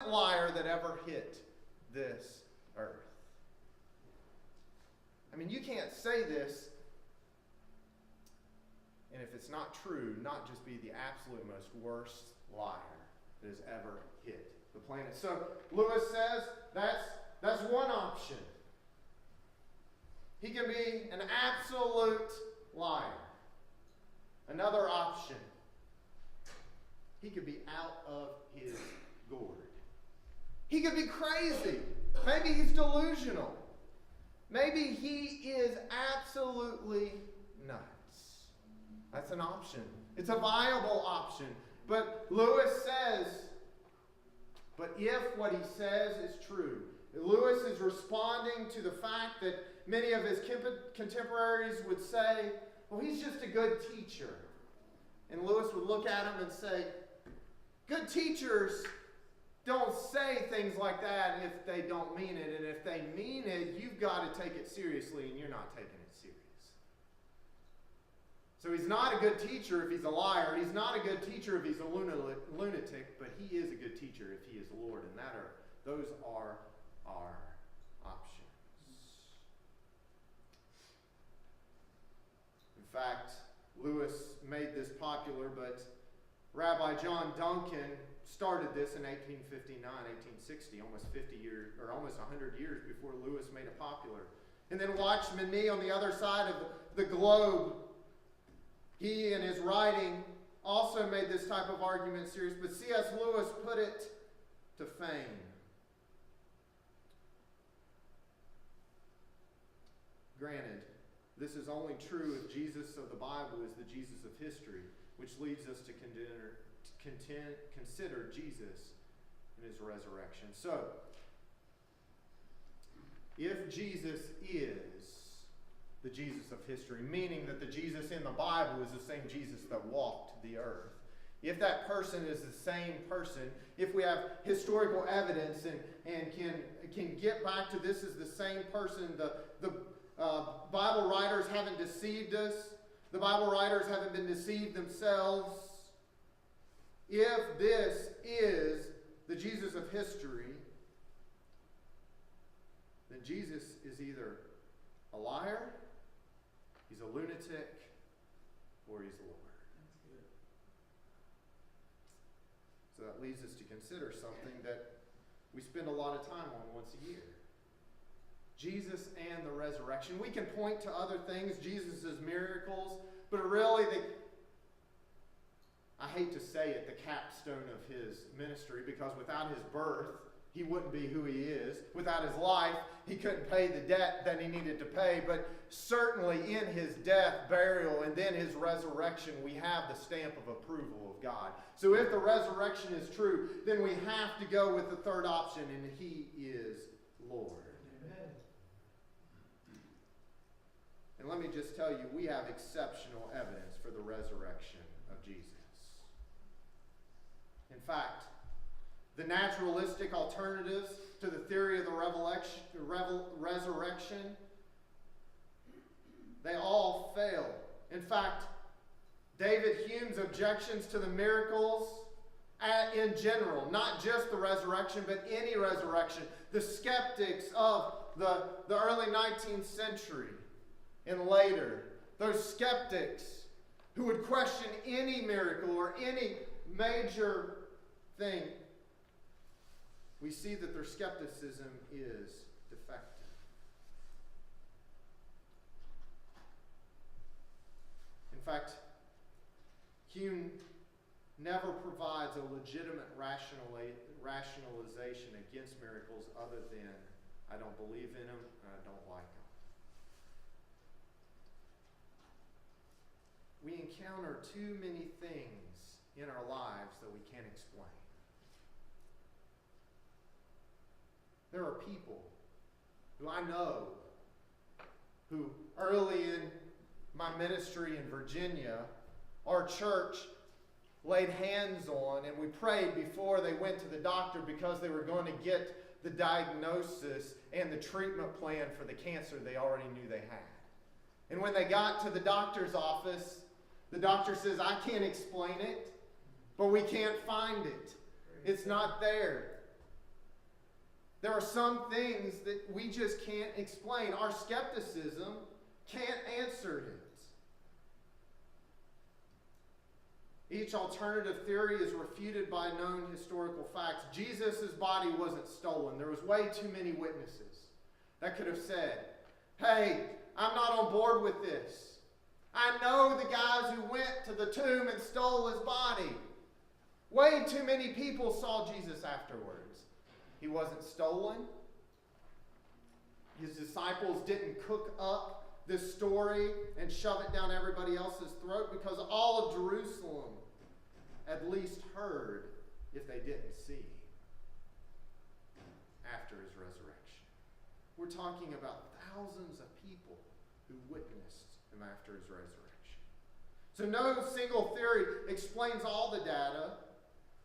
liar that ever hit this earth. I mean, you can't say this, and if it's not true, not just be the absolute most worst liar that has ever hit the planet. So Lewis says that's one option. He can be an absolute liar. Another option, he could be out of his gourd. He could be crazy. Maybe he's delusional. Maybe he is absolutely nuts. That's an option. It's a viable option. But Lewis says, but if what he says is true, Lewis is responding to the fact that many of his contemporaries would say, well, he's just a good teacher. And Lewis would look at him and say, good teachers don't say things like that if they don't mean it. And if they mean it, you've got to take it seriously, and you're not taking it serious. So he's not a good teacher if he's a liar. He's not a good teacher if he's a lunatic, but he is a good teacher if he is Lord. And those are our options. In fact, Lewis made this popular, but Rabbi John Duncan started this in 1859, 1860, almost 50 years, or almost 100 years before Lewis made it popular. And then Watchman Nee on the other side of the globe, he in his writing also made this type of argument serious, but C.S. Lewis put it to fame. Granted, this is only true if Jesus of the Bible is the Jesus of history, which leads us to consider Jesus in his resurrection. So, if Jesus is the Jesus of history, meaning that the Jesus in the Bible is the same Jesus that walked the earth, if that person is the same person, if we have historical evidence and can get back to this as the same person, the Bible writers haven't deceived us, the Bible writers haven't been deceived themselves. If this is the Jesus of history, then Jesus is either a liar, he's a lunatic, or he's Lord. So that leads us to consider something that we spend a lot of time on once a year. Jesus and the resurrection. We can point to other things, Jesus' miracles, but really I hate to say it, the capstone of his ministry, because without his birth, he wouldn't be who he is. Without his life, he couldn't pay the debt that he needed to pay. But certainly in his death, burial, and then his resurrection, we have the stamp of approval of God. So if the resurrection is true, then we have to go with the third option, and he is Lord. Amen. And let me just tell you, we have exceptional evidence for the resurrection of Jesus. In fact, the naturalistic alternatives to the theory of the resurrection, they all fail. In fact, David Hume's objections to the miracles in general, not just the resurrection, but any resurrection, the skeptics of the early 19th century and later, those skeptics who would question any miracle or any major thing, we see that their skepticism is defective. In fact, Hume never provides a legitimate rationalization against miracles other than, I don't believe in them and I don't like them. We encounter too many things in our lives that we can't explain. There are people who I know who early in my ministry in Virginia, our church laid hands on and we prayed before they went to the doctor because they were going to get the diagnosis and the treatment plan for the cancer they already knew they had. And when they got to the doctor's office, the doctor says, I can't explain it, but we can't find it. It's not there. There are some things that we just can't explain. Our skepticism can't answer it. Each alternative theory is refuted by known historical facts. Jesus' body wasn't stolen. There was way too many witnesses that could have said, hey, I'm not on board with this. I know the guys who went to the tomb and stole his body. Way too many people saw Jesus afterwards. He wasn't stolen. His disciples didn't cook up this story and shove it down everybody else's throat, because all of Jerusalem at least heard, if they didn't see, after his resurrection. We're talking about thousands of people who witnessed him after his resurrection. So no single theory explains all the data,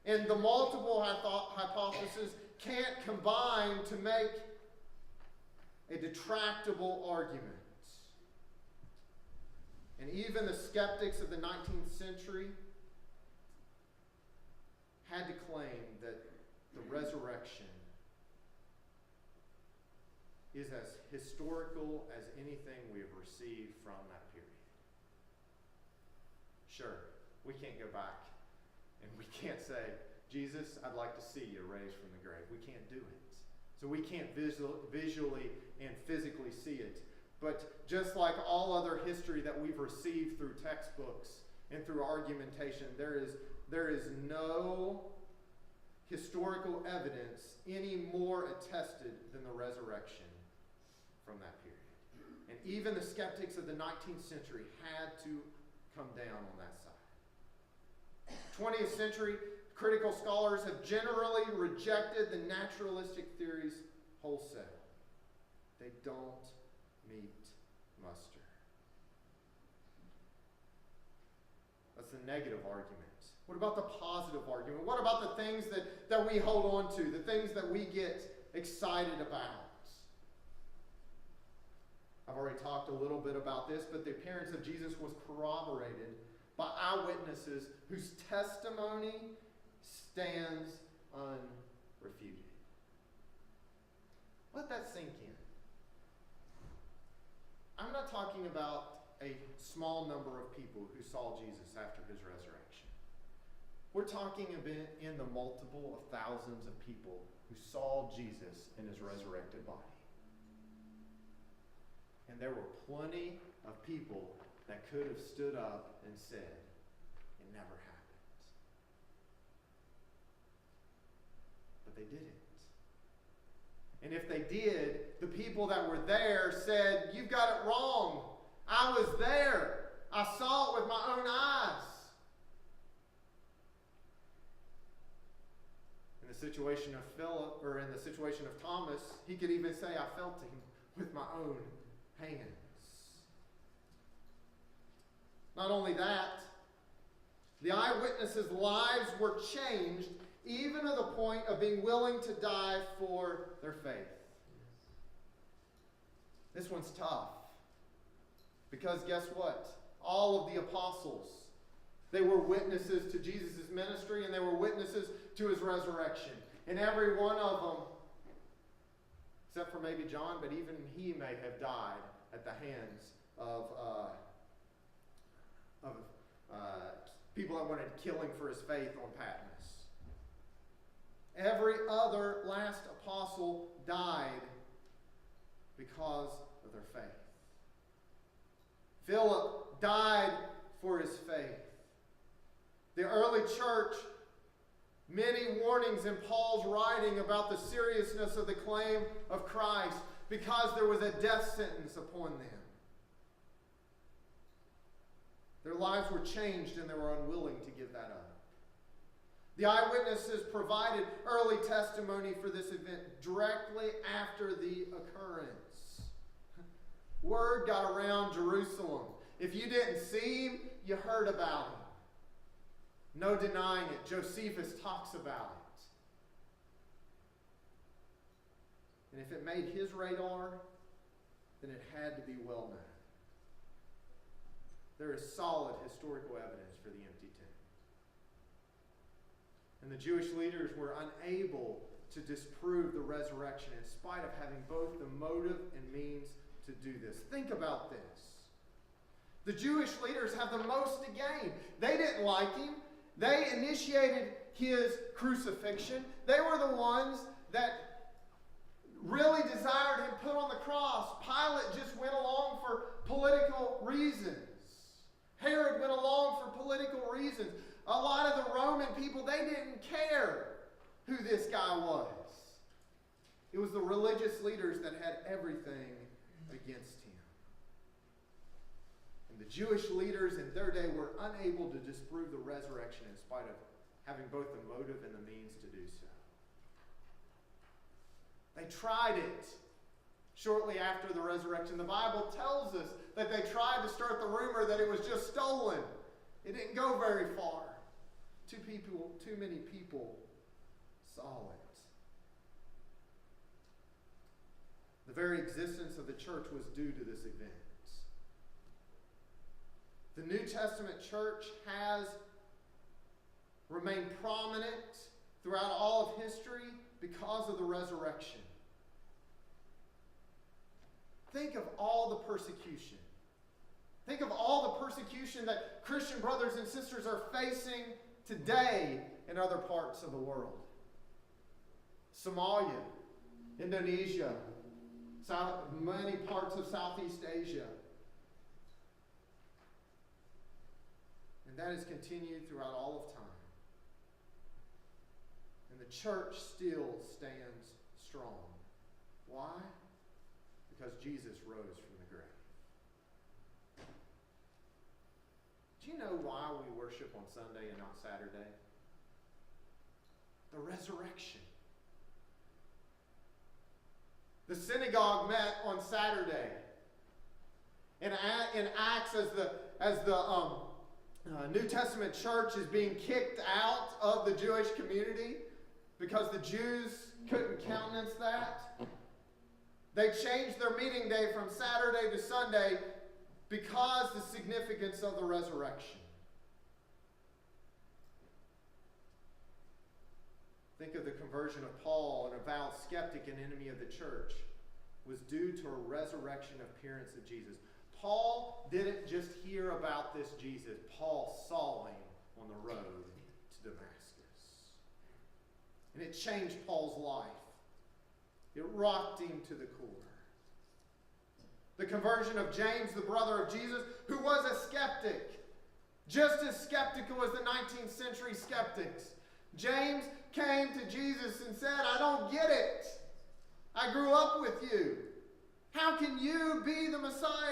and the multiple hypotheses can't combine to make a detractable argument. And even the skeptics of the 19th century had to claim that the resurrection is as historical as anything we have received from that period. Sure, we can't go back and we can't say, Jesus, I'd like to see you raised from the grave. We can't do it. So we can't visually and physically see it. But just like all other history that we've received through textbooks and through argumentation, there is no historical evidence any more attested than the resurrection from that period. And even the skeptics of the 19th century had to come down on that side. 20th century critical scholars have generally rejected the naturalistic theories wholesale. They don't meet muster. That's the negative argument. What about the positive argument? What about the things that we hold on to, the things that we get excited about? I've already talked a little bit about this, but the appearance of Jesus was corroborated by eyewitnesses whose testimony stands unrefuted. Let that sink in. I'm not talking about a small number of people who saw Jesus after his resurrection. We're talking about in the multiple of thousands of people who saw Jesus in his resurrected body. And there were plenty of people that could have stood up and said, it never happened. But they didn't. And if they did, the people that were there said, you've got it wrong. I was there. I saw it with my own eyes. In the situation of Philip, or in the situation of Thomas, he could even say, I felt him with my own hands. Not only that, the eyewitnesses' lives were changed even to the point of being willing to die for their faith. This one's tough. Because guess what? All of the apostles, they were witnesses to Jesus' ministry, and they were witnesses to his resurrection. And every one of them, except for maybe John, but even he may have died at the hands of people that wanted to kill him for his faith on Patmos. Every other last apostle died because of their faith. Philip died for his faith. The early church, many warnings in Paul's writing about the seriousness of the claim of Christ because there was a death sentence upon them. Their lives were changed and they were unwilling to give that up. The eyewitnesses provided early testimony for this event directly after the occurrence. Word got around Jerusalem. If you didn't see him, you heard about him. No denying it. Josephus talks about it. And if it made his radar, then it had to be well known. There is solid historical evidence for the empty tomb. And the Jewish leaders were unable to disprove the resurrection in spite of having both the motive and means to do this. Think about this. The Jewish leaders have the most to gain. They didn't like him. They initiated his crucifixion. They were the ones that really desired him put on the cross. Pilate just went along for political reasons. Herod went along for political reasons. A lot of the Roman people, they didn't care who this guy was. It was the religious leaders that had everything against him. And the Jewish leaders in their day were unable to disprove the resurrection in spite of having both the motive and the means to do so. They tried it shortly after the resurrection. The Bible tells us that they tried to start the rumor that it was just stolen. It didn't go very far. Too many people saw it. The very existence of the church was due to this event. The New Testament church has remained prominent throughout all of history because of the resurrection. Think of all the persecution. Think of all the persecution that Christian brothers and sisters are facing today in other parts of the world. Somalia, Indonesia, many parts of Southeast Asia. And that has continued throughout all of time. And the church still stands strong. Why? Because Jesus rose from the grave. Do you know why we worship on Sunday and not Saturday? The resurrection. The synagogue met on Saturday. In Acts, as the New Testament church is being kicked out of the Jewish community because the Jews couldn't countenance that, they changed their meeting day from Saturday to Sunday because the significance of the resurrection. Think of the conversion of Paul, an avowed skeptic and enemy of the church, was due to a resurrection appearance of Jesus. Paul didn't just hear about this Jesus. Paul saw him on the road to Damascus. And it changed Paul's life. It rocked him to the core. The conversion of James, the brother of Jesus, who was a skeptic, just as skeptical as the 19th century skeptics. James came to Jesus and said, I don't get it. I grew up with you. How can you be the Messiah?